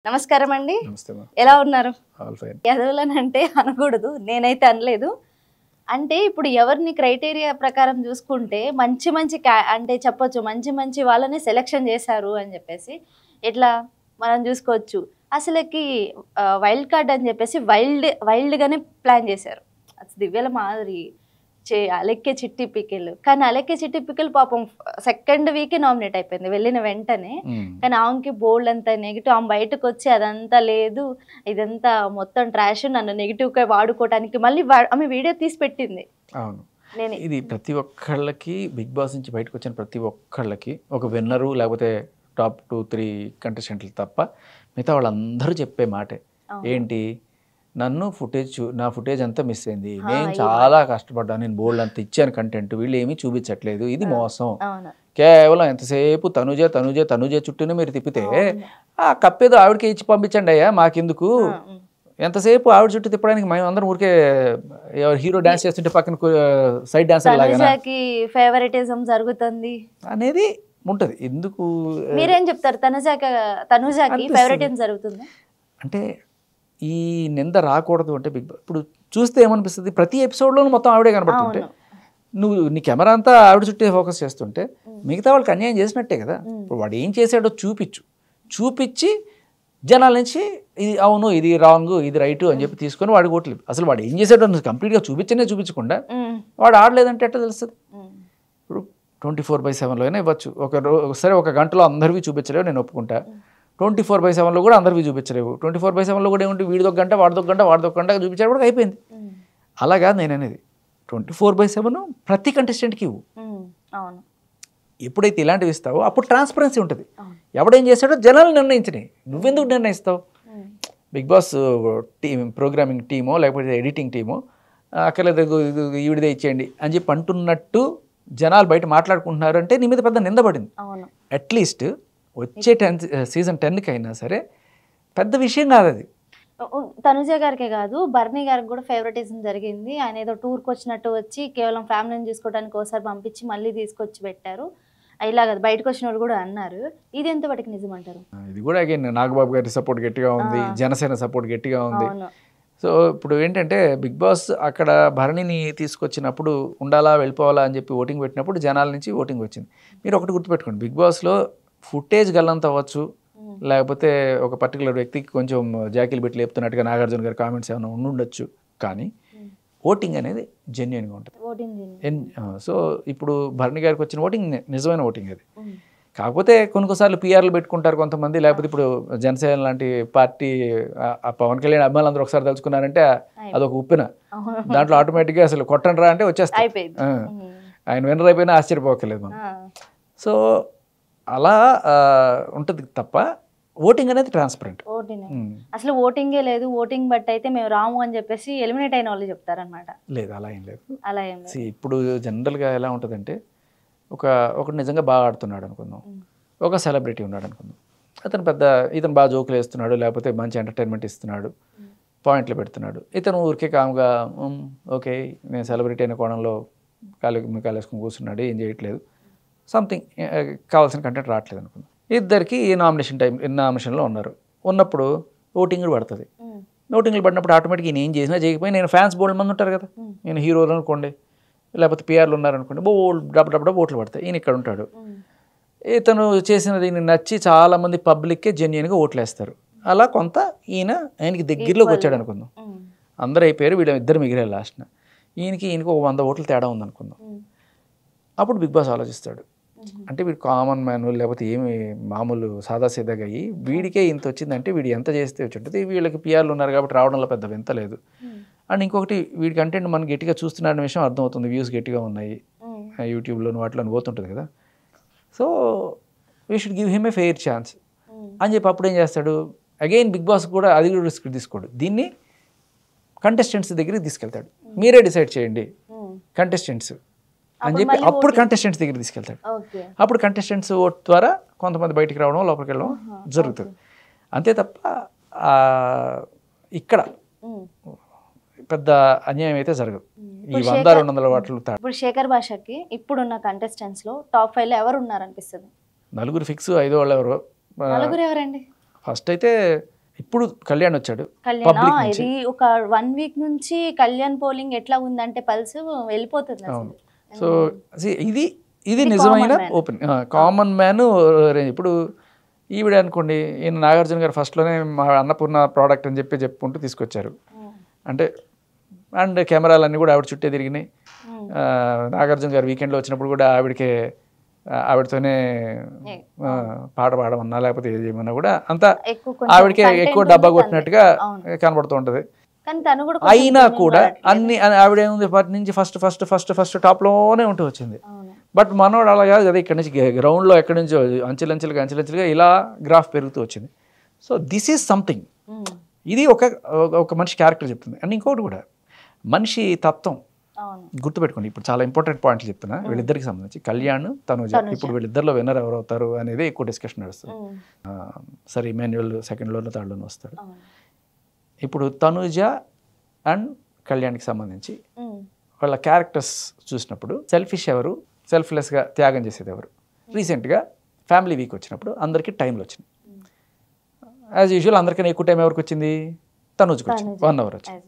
నమస్కారం అండి. నమస్తే మా. ఎలా ఉన్నారు? All fine. ఎదవలనంటే అనకూడదు. నేనైతే అనలేదు. అంటే ఇప్పుడు ఎవరిని క్రైటీరియా ప్రకారం చూసుకుంటే మంచి మంచి అంటే చెప్పొచ్చు మంచి మంచి వాళ్ళని సెలెక్షన్ చేశారు అని చెప్పేసి ఎట్లా మనం చూసుకోవచ్చు. అసలుకి వైల్డ్ కార్డ్ అని చెప్పేసి వైల్డ్గానే ప్లాన్ చేశారు. దివ్యల మాదిరి అలెక్కే చిట్టి పికిల్. కానీ అలెక్కే చిట్టి పికిల్ పాపం సెకండ్ వీకే నామినేట్ అయిపోయింది వెళ్ళిన వెంటనే. కానీ ఆమెకి బోల్డ్ అంతా నెగిటివ్, ఆమె బయటకు వచ్చి అదంతా లేదు, ఇదంతా మొత్తం ట్రాష్, నన్ను నెగిటివ్గా వాడుకోవడానికి మళ్ళీ ఆమె వీడియో తీసి పెట్టింది. అవును, ఇది ప్రతి ఒక్కళ్ళకి బిగ్ బాస్ నుంచి బయటకు వచ్చిన ప్రతి ఒక్కళ్ళకి ఒక విన్నరు లేకపోతే టాప్ 2-3 కంటెస్టెంట్లు తప్ప మిగతా వాళ్ళందరూ చెప్పే మాటే ఏంటి, నన్ను నా ఫుటేజ్ అంతా మిస్ అయింది, నేను చాలా కష్టపడ్డాను, నేను బోల్డ్ అంత ఇచ్చాను కంటెంట్, వీళ్ళు ఏమీ చూపించట్లేదు, ఇది మోసం, కేవలం ఎంతసేపు తనుజే చుట్టూనే మీరు తిప్పితే ఆ కప్పేదో ఆవిడకి ఇచ్చి పంపించండి అయ్యా, మాకెందుకు, ఎంతసేపు ఆవిడ చుట్టూ తిప్పడానికి మేము అందరం ఊరికే హీరో డాన్స్ చేస్తుంటే పక్కన సైడ్ డాన్సర్ లాగా ఫేవరెటిజం జరుగుతుంది అనేది ఉంటది. ఎందుకు మీరేం చెప్తారు? తనుజాకి ఫేవరెటిజం జరుగుతుంది అంటే ఈ నింద రాకూడదు అంటే బిగ్ బాస్ ఇప్పుడు చూస్తే ఏమనిపిస్తుంది, ప్రతి ఎపిసోడ్లోనూ మొత్తం ఆవిడే కనబడుతుంటే నీ కెమెరా అంతా ఆవిడ చుట్టే ఫోకస్ చేస్తుంటే మిగతా వాళ్ళకి అన్యాయం చేసినట్టే కదా. ఇప్పుడు వాడు ఏం చేశాడో చూపించి జనాల నుంచి ఇది అవును, ఇది రాంగ్, ఇది రైట్ అని చెప్పి తీసుకొని వాడికి ఓట్లు. అసలు వాడు ఏం చేశాడో కంప్లీట్గా చూపించకుండా వాడు ఆడలేదంటే ఎట్లా తెలుస్తుంది? ఇప్పుడు 24/7లో అయినా ఇవ్వచ్చు, ఒకసారి ఒక గంటలో అందరివి చూపించలేవు, నేను ఒప్పుకుంటా. 24/7లో కూడా అందరివి చూపించలేవు. 24/7లో కూడా ఏముంటే వీడిదొక గంట వాడిదొక గంట చూపించాడు కూడా అయిపోయింది. అలాగా నేను అనేది 24/7 ప్రతి కంటెస్టెంట్కి ఇవ్వు. ఎప్పుడైతే ఇలాంటివి ఇస్తావో అప్పుడు ట్రాన్స్పరెన్సీ ఉంటుంది. ఎవడేం చేశాడో జనాలు నిర్ణయించినాయి, నువ్వెందుకు నిర్ణయిస్తావు? బిగ్ బాస్ ప్రోగ్రామింగ్ టీమో లేకపోతే ఎడిటింగ్ టీమో అక్కర్లేదు ఈవిడిదే ఇచ్చేయండి అని చెప్పి అంటున్నట్టు జనాలు బయట మాట్లాడుకుంటున్నారు అంటే నీ మీద పెద్ద నిందపడింది. అట్లీస్ట్ వచ్చే సీజన్ 10కి అయినా సరే పెద్ద విషయం కాదు అది. తనుజ గారికే కాదు, బర్నీ గారికి కూడా ఫేవరెటిజం జరిగింది. ఆయన ఏదో టూర్కి వచ్చినట్టు వచ్చి కేవలం ఫ్యామిలీని చూసుకోవడానికి ఒకసారి పంపించి మళ్ళీ తీసుకొచ్చి పెట్టారు. ఇలా కదా బయటకు వచ్చిన వాళ్ళు కూడా అన్నారు. ఇది ఎంతవరకు నిజం అంటారు? ఇది కూడా అగైన్ నాగబాబు గారి సపోర్ట్ గట్టిగా ఉంది, జనసేన సపోర్ట్ గట్టిగా ఉంది. సో ఇప్పుడు ఏంటంటే బిగ్ బాస్ అక్కడ భరణిని తీసుకొచ్చినప్పుడు ఉండాలా వెళ్ళిపోవాలా అని చెప్పి ఓటింగ్ పెట్టినప్పుడు జనాల నుంచి ఓటింగ్ వచ్చింది. మీరు ఒకటి గుర్తుపెట్టుకోండి, బిగ్ బాస్లో ఫుటేజ్ గల్లంత అవ్వచ్చు, లేకపోతే ఒక పర్టికులర్ వ్యక్తికి కొంచెం జాకీలు పెట్టి లేపుతున్నట్టుగా నాగార్జున గారి కామెంట్స్ ఏమైనా ఉండొచ్చు, కానీ ఓటింగ్ అనేది జెన్యున్గా ఉంటుంది. సో ఇప్పుడు భరణి గారికి వచ్చిన ఓటింగ్ నిజమైన ఓటింగ్ అది. కాకపోతే కొన్నిసార్లు పిఆర్లు పెట్టుకుంటారు కొంతమంది, లేకపోతే ఇప్పుడు జనసేన లాంటి పార్టీ పవన్ కళ్యాణ్ అభిమానులు అందరూ ఒకసారి తలుచుకున్నారంటే అదొక ఉప్పిన, దాంట్లో ఆటోమేటిక్గా అసలు కొట్టండి రా అంటే వచ్చేస్తాయి. ఆయన విన్నర్ అయిపోయినా ఆశ్చర్యపోకలేదు మనం. సో అలా ఉంటుంది తప్ప ఓటింగ్ అనేది ట్రాన్స్పరెంట్. అసలు ఓటింగే లేదు, ఓటింగ్ బట్టి అయితే మేము రాము అని చెప్పేసి ఎలిమినేట్ అయిన వాళ్ళు చెప్తారనమాట. లేదు, అలా ఏం లేదు. ఇప్పుడు జనరల్గా ఎలా ఉంటుందంటే ఒకటి నిజంగా బాగా ఆడుతున్నాడు అనుకుందాం, ఒక సెలబ్రిటీ ఉన్నాడు అనుకుందాం, ఇతను బాగా జోకులు వేస్తున్నాడు, లేకపోతే మంచి ఎంటర్టైన్మెంట్ ఇస్తున్నాడు, పాయింట్లు పెడుతున్నాడు, ఇతను ఊరికే కామ్గా ఓకే నేను సెలబ్రిటీ అయిన కోణంలో కాలేసుకుని కూర్చున్నాడు, ఏం చేయట్లేదు, సంథింగ్ కావాల్సిన కంటెంట్ రావట్లేదు అనుకుందాం. ఇద్దరికి నామినేషన్లో ఉన్నప్పుడు ఓటింగ్లు పడుతుంది. ఓటింగ్లు పడినప్పుడు ఆటోమేటిక్గా నేను ఏం చేసినా చేయకపోయి, నేను ఫ్యాన్స్ బోల్డ్ మంది ఉంటారు కదా, నేను హీరోలు అనుకోండి లేకపోతే పిఆర్లు ఉన్నారనుకోండి, డబ్బు ఓట్లు పడతాయి. ఈయన ఇక్కడ ఉంటాడు, ఇతను చేసినది నచ్చి చాలామంది పబ్లిక్కే జెన్యున్గా ఓట్లు వేస్తారు. అలా కొంత ఆయనకి దగ్గరలోకి వచ్చాడు అనుకుందాం, అందరూ అయిపోయారు, వీళ్ళు ఇద్దరు మిగిలారు లాస్ట్న, ఈయనకి ఒక 100 ఓట్లు తేడా ఉందనుకుందాం. అప్పుడు బిగ్ బాస్ ఆలోచిస్తాడు, అంటే వీడు కామన్ మ్యాన్ లేకపోతే ఏమి మామూలు సాదాసీదాగా అయ్యి వీడికే ఇంత వచ్చిందంటే వీడు ఎంత చేస్తే వచ్చి ఉంటుంది, వీళ్ళకి పిఆర్లు ఉన్నారు కాబట్టి రావడంలో పెద్ద వింత లేదు. అండ్ ఇంకొకటి వీడి కంటెంట్ మనం గట్టిగా చూస్తున్న విషయం అర్థమవుతుంది, వ్యూస్ గట్టిగా ఉన్నాయి యూట్యూబ్లో వాటిలో పోతుంటుంది కదా, so we should give him a fair chance అని చెప్పి అప్పుడు ఏం చేస్తాడు, అగైన్ బిగ్ బాస్ కూడా అది కూడా రిస్క్ తీసుకోడు, దీన్ని కంటెస్టెంట్స్ దగ్గరికి తీసుకెళ్తాడు, మీరే డిసైడ్ చేయండి కంటెస్టెంట్స్ అని చెప్పి అప్పుడు కంటెస్టెంట్స్ దగ్గర తీసుకెళ్తాడు. అప్పుడు కంటెస్టెంట్స్ ఓట్ ద్వారా కొంతమంది బయటికి రావడం లోపలికి వెళ్ళడం జరుగుతుంది. అంతే తప్ప ఇక్కడ పెద్ద అన్యాయం అయితే జరగదు. ఈ 100-200 వాటిలో ఇప్పుడు శేఖర్ భాషకి ఇప్పుడున్న కంటెస్టెంట్స్ లో టాప్ 5 లో ఎవరు ఉన్నారు అనిపిస్తుంది? నలుగురు ఫిక్స్, 5 వాళ్ళు ఎవరు? నలుగురు ఎవరండి? ఫస్ట్ అయితే ఇప్పుడు కళ్యాణ్ వచ్చాడు కళ్యాణ్ పబ్లిక్ నుంచి. ఇది ఒక 1 వీక్ నుంచి కళ్యాణ్ పోలింగ్ ఎట్లా ఉందంటే పల్స్ వెళ్ళిపోతుంది అసలు. సో ఇది నిజమైన man. Open common man. ఇప్పుడు ఈవిడ అనుకోండి, ఈయన నాగార్జున గారు ఫస్ట్లోనే మా అన్నపూర్ణ ప్రోడక్ట్ అని చెప్పుకుంటూ తీసుకొచ్చారు. అంటే అండ్ కెమెరాలన్నీ కూడా ఆవిడ చుట్టే తిరిగినాయి. నాగార్జున గారు వీకెండ్లో వచ్చినప్పుడు కూడా ఆవిడతోనే పాట పాడమన్నా లేకపోతే ఏది చేయమన్నా కూడా అంతా ఆవిడకే ఎక్కువ డబ్బా కొట్టినట్టుగా కనబడుతూ ఉంటుంది. అయినా కూడా అన్ని ఆవిడ ఏముంది ఫస్ట్ టాప్లోనే ఉంటూ వచ్చింది. బట్ మనోడు అలా కాదు కదా, ఇక్కడ నుంచి గ్రౌండ్లో ఎక్కడి నుంచో అంచెలంచెలుగా ఇలా గ్రాఫ్ పెరుగుతూ వచ్చింది. So this is something. ఇది ఒక మనిషి క్యారెక్టర్ చెప్తుంది. అండ్ ఇంకోటి కూడా మనిషి తత్వం గుర్తుపెట్టుకోండి. ఇప్పుడు చాలా ఇంపార్టెంట్ పాయింట్లు చెప్తున్నా వీళ్ళిద్దరికి సంబంధించి. కళ్యాణ్, తనుజ, ఇప్పుడు వీళ్ళిద్దరిలో విన్నర్ ఎవరు అవుతారు అనేది ఎక్కువ డిస్కషన్ నడుస్తుంది. సరే ఇమాన్యుయల్ సెకండ్లోనూ థర్డ్లోనూ వస్తాడు. ఇప్పుడు తనుజ అండ్ కళ్యాణ్కి సంబంధించి వాళ్ళ క్యారెక్టర్స్ చూసినప్పుడు సెల్ఫిష్ ఎవరు, సెల్ఫ్లెస్గా త్యాగం చేసేది ఎవరు? రీసెంట్గా ఫ్యామిలీ వీక్ వచ్చినప్పుడు అందరికీ టైంలు వచ్చినాయి. యాజ్ యూజువల్ అందరికన్నా ఎక్కువ టైం ఎవరికి వచ్చింది? తనుజకి వచ్చింది. 1 అవర్ వచ్చింది.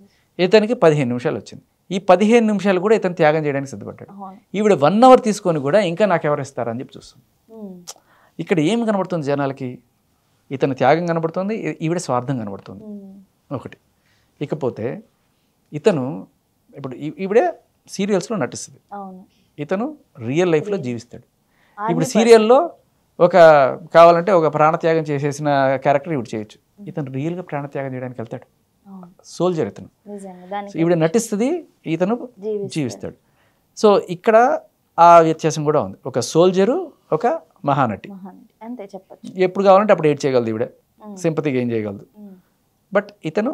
ఇతనికి 15 నిమిషాలు వచ్చింది. ఈ 15 నిమిషాలు కూడా ఇతను త్యాగం చేయడానికి సిద్ధపడ్డాడు. ఈవిడ 1 అవర్ తీసుకొని కూడా ఇంకా నాకు ఎవరు ఇస్తారని చెప్పి చూస్తుంది. ఇక్కడ ఏం కనబడుతుంది జనాలకి? ఇతను త్యాగం కనబడుతుంది, ఈవిడ స్వార్థం కనబడుతుంది ఒకటి. ఇకపోతే ఇతను ఇప్పుడు ఈవిడే సీరియల్స్లో నటిస్తుంది, ఇతను రియల్ లైఫ్లో జీవిస్తాడు. ఇప్పుడు సీరియల్లో కావాలంటే ఒక ప్రాణత్యాగం చేసేసిన క్యారెక్టర్ ఈవిడ చేయొచ్చు. ఇతను రియల్గా ప్రాణత్యాగం చేయడానికి వెళ్తాడు. సోల్జర్ ఇతను. ఈవిడ నటిస్తుంది, ఇతను జీవిస్తాడు. సో ఇక్కడ ఆ వ్యత్యాసం కూడా ఉంది. ఒక సోల్జరు, ఒక మహానటి. ఎప్పుడు కావాలంటే అప్పుడు ఏడ్ చేయగలదు ఈవిడ, సింపతి గెయిన్ చేయగలదు. బట్ ఇతను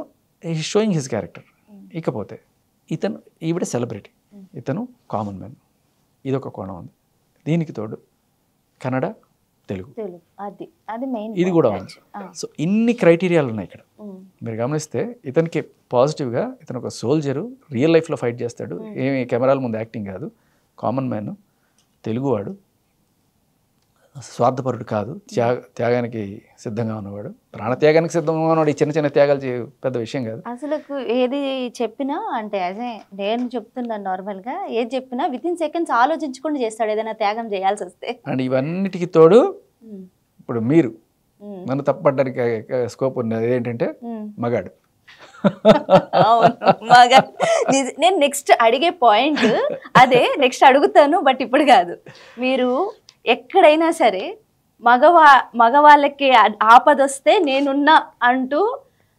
షోయింగ్ హిస్ క్యారెక్టర్. ఇకపోతే ఈవిడ సెలబ్రిటీ, ఇతను కామన్ మ్యాన్. ఇదొక కోణం ఉంది. దీనికి తోడు కన్నడ, తెలుగు ఇది కూడా ఉంది. సో ఇన్ని క్రైటీరియాలు ఉన్నాయి ఇక్కడ. మీరు గమనిస్తే ఇతనికి పాజిటివ్గా ఇతను ఒక సోల్జరు, రియల్ లైఫ్లో ఫైట్ చేస్తాడు, ఏమి కెమెరాల ముందు యాక్టింగ్ కాదు, కామన్ మ్యాన్, తెలుగువాడు, స్వార్థపరుడు కాదు, త్యాగానికి సిద్ధంగా ఉన్నవాడు, ప్రాణత్యాగానికి సిద్ధంగా ఉన్నవాడు. ఈ చిన్న త్యాగాలు పెద్ద విషయం కాదు. అసలు ఏది చెప్పినా అంటే అదే నేను చెప్తున్నాను, నార్మల్గా ఏది చెప్పినా వితిన్ సెకండ్స్ ఆలోచించుకుంటూ చేస్తాడు ఏదైనా త్యాగం చేయాల్సి వస్తే. అండ్ ఇవన్నిటికీ తోడు ఇప్పుడు మీరు నన్ను తప్పడానికి స్కోప్ ఉన్నది ఏంటంటే మగాడు. నేను నెక్స్ట్ అడిగే పాయింట్ అదే, నెక్స్ట్ అడుగుతాను బట్ ఇప్పుడు కాదు. మీరు ఎక్కడైనా సరే మగవాళ్ళకి ఆపదొస్తే నేనున్నా అంటూ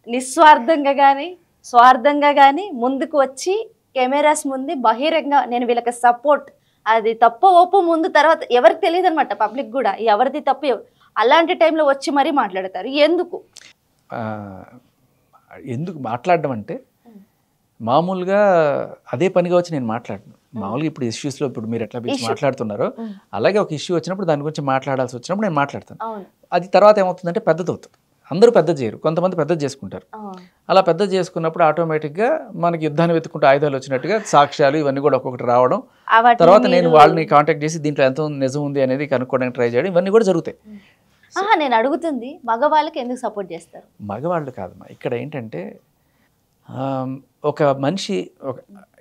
నిస్వార్థంగా కానీ స్వార్థంగా కానీ ముందుకు వచ్చి కెమెరాస్ ముందు బహిరంగ నేను వీళ్ళకి సపోర్ట్, అది తప్ప ఓపు ముందు తర్వాత ఎవరికి తెలియదు అనమాట, పబ్లిక్ కూడా ఎవరిది తప్పు అలాంటి టైంలో వచ్చి మరీ మాట్లాడతారు. ఎందుకు మాట్లాడడం అంటే మామూలుగా అదే పనిగా వచ్చి నేను మాట్లాడను. మామూలుగా ఇప్పుడు ఇష్యూస్లో ఇప్పుడు మీరు ఎట్లా మాట్లాడుతున్నారో అలాగే ఒక ఇష్యూ వచ్చినప్పుడు దాని గురించి మాట్లాడాల్సి వచ్చినప్పుడు నేను మాట్లాడతాను. అది తర్వాత ఏమవుతుందంటే పెద్దది అవుతుంది. అందరూ పెద్ద చేయరు, కొంతమంది పెద్ద చేసుకుంటారు. అలా పెద్ద చేసుకున్నప్పుడు ఆటోమేటిక్గా మనకి యుద్ధాన్ని వెతుకుంటే ఆయుధాలు వచ్చినట్టుగా సాక్ష్యాలు ఇవన్నీ కూడా ఒక్కొక్కటి రావడం, తర్వాత నేను వాళ్ళని కాంటాక్ట్ చేసి దీంట్లో ఎంత నిజం ఉంది అనేది కనుక్కోవడానికి ట్రై చేయడం, ఇవన్నీ కూడా జరుగుతాయి. నేను అడుగుతుంది మగవాళ్ళకి ఎందుకు సపోర్ట్ చేస్తారు? మగవాళ్ళు కాదమ్మా, ఇక్కడ ఏంటంటే ఒక మనిషి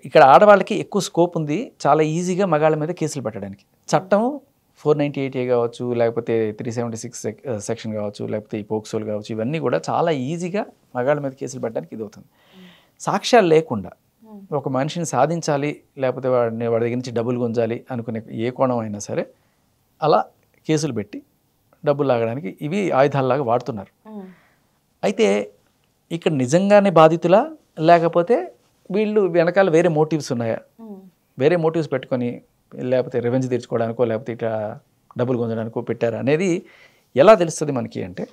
ఇక్కడ ఆడవాళ్ళకి ఎక్కువ స్కోప్ ఉంది, చాలా ఈజీగా మగాళ్ళ మీద కేసులు పెట్టడానికి. చట్టం 498A కావచ్చు, లేకపోతే 376 సెక్షన్ కావచ్చు, లేకపోతే ఈ పోక్సోలు కావచ్చు, ఇవన్నీ కూడా చాలా ఈజీగా మగాళ్ళ మీద కేసులు పెట్టడానికి ఇది అవుతుంది. సాక్ష్యాలు లేకుండా ఒక మనిషిని సాధించాలి, లేకపోతే వాడి దగ్గర నుంచి డబ్బులు గుంజాలి అనుకునే ఏ కోణం అయినా సరే అలా కేసులు పెట్టి డబ్బులు లాగడానికి ఇవి ఆయుధాలలాగా వాడుతున్నారు. అయితే ఇక్కడ నిజంగానే బాధితులా, లేకపోతే వీళ్ళు వెనకాల వేరే మోటివ్స్ ఉన్నాయా? వేరే మోటివ్స్ పెట్టుకొని లేకపోతే రివెంజ్ తీర్చుకోవడానికో లేకపోతే ఇట్లా డబ్బులు గుంజడానికో పెట్టారా అనేది ఎలా తెలుస్తుంది మనకి అంటే,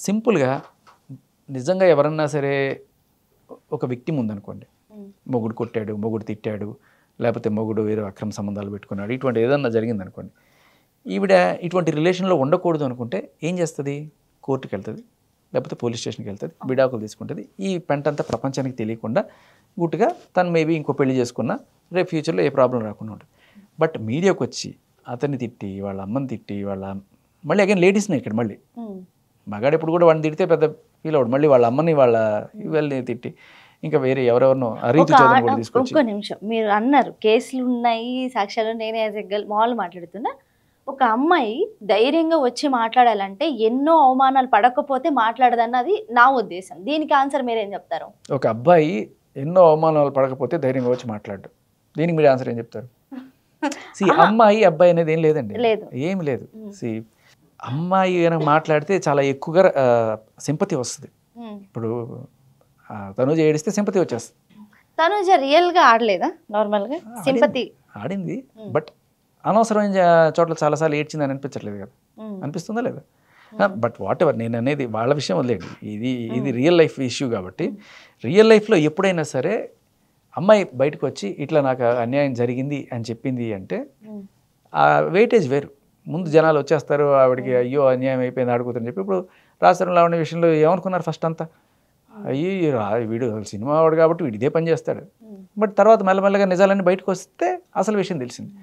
సింపుల్గా నిజంగా ఎవరన్నా సరే ఒక విక్టిమ్ ఉందనుకోండి, మొగుడు కొట్టాడు, మొగుడు తిట్టాడు, లేకపోతే మొగుడు వేరే అక్రమ సంబంధాలు పెట్టుకున్నాడు, ఇటువంటి ఏదన్నా జరిగిందనుకోండి, ఈవిడ ఇటువంటి రిలేషన్లో ఉండకూడదు అనుకుంటే ఏం చేస్తుంది? కోర్టుకి వెళ్తుంది, లేకపోతే పోలీస్ స్టేషన్కి వెళ్తుంది, విడాకులు తీసుకుంటుంది. ఈ పెంటంతా ప్రపంచానికి తెలియకుండా గుట్టుగా తను మేబీ ఇంకో పెళ్లి చేసుకున్నా రేపు ఫ్యూచర్లో ఏ ప్రాబ్లం రాకుండా ఉంటుంది. బట్ మీడియాకి వచ్చి అతన్ని తిట్టి, వాళ్ళ అమ్మని తిట్టి, మళ్ళీ అగైన్ లేడీస్నే ఇక్కడ మగాడు ఇప్పుడు కూడా వాడిని తిడితే పెద్ద ఫీల్ అవ్వడు, మళ్ళీ వాళ్ళ అమ్మని వాళ్ళ వీళ్ళని తిట్టి ఇంకా వేరే ఎవరెవరినో రీతు చౌదరిని కూడా తీసుకొచ్చి. ఒక్క నిమిషం, మీరు అన్నారు కేసులు ఉన్నాయి, సాక్ష్యాలు, నేనే యాజ్ ఎ గర్ల్ మామూలు మాట్లాడుతున్నా. ఒక అమ్మాయి ధైర్యంగా వచ్చి మాట్లాడాలంటే ఎన్నో అవమానాలు పడకపోతే మాట్లాడదన్నది నా ఉద్దేశం. దీనికి ఆన్సర్ మీరేం చెప్తారు? ఒక అబ్బాయి ఎన్నో అవమానాలు పడకపోతే ధైర్యంగా వచ్చి మాట్లాడు, దీనికి మీరు ఆన్సర్ ఏం చెప్తారు? అమ్మాయి అబ్బాయి అనేది ఏం లేదండి, ఏం లేదు. అమ్మాయి కనుక మాట్లాడితే చాలా ఎక్కువగా సింపతి వస్తుంది. ఇప్పుడు తనుజ ఏడిస్తే సింపతి వచ్చేస్తుంది. తనుజ రియల్ గా ఆడలేదా? నార్మల్ గా సింపతి ఆడింది, బట్ అనవసరమైన చోట్ల చాలాసార్లు ఏడ్చింది అని అనిపించట్లేదు కదా, అనిపిస్తుందా లేదా? బట్ వాట్ ఎవర్, నేను అనేది వాళ్ళ విషయం వదిలేండి, ఇది రియల్ లైఫ్ ఇష్యూ కాబట్టి. రియల్ లైఫ్లో ఎప్పుడైనా సరే అమ్మాయి బయటకు వచ్చి ఇట్లా నాకు అన్యాయం జరిగింది అని చెప్పింది అంటే ఆ వెయిటేజ్ వేరు. ముందు జనాలు వచ్చేస్తారు ఆవిడకి, అయ్యో అన్యాయం అయిపోయింది ఆడుకుతుందని చెప్పి. ఇప్పుడు రాజశేఖర లావణ్య విషయంలో ఏమనుకున్నారు ఫస్ట్ అంతా, అయ్యో వీడు సినిమా వాడు కాబట్టి వీడు ఇదే పని చేస్తాడు. బట్ తర్వాత మెల్లమెల్లగా నిజాలన్నీ బయటకు వస్తే అసలు విషయం తెలిసింది.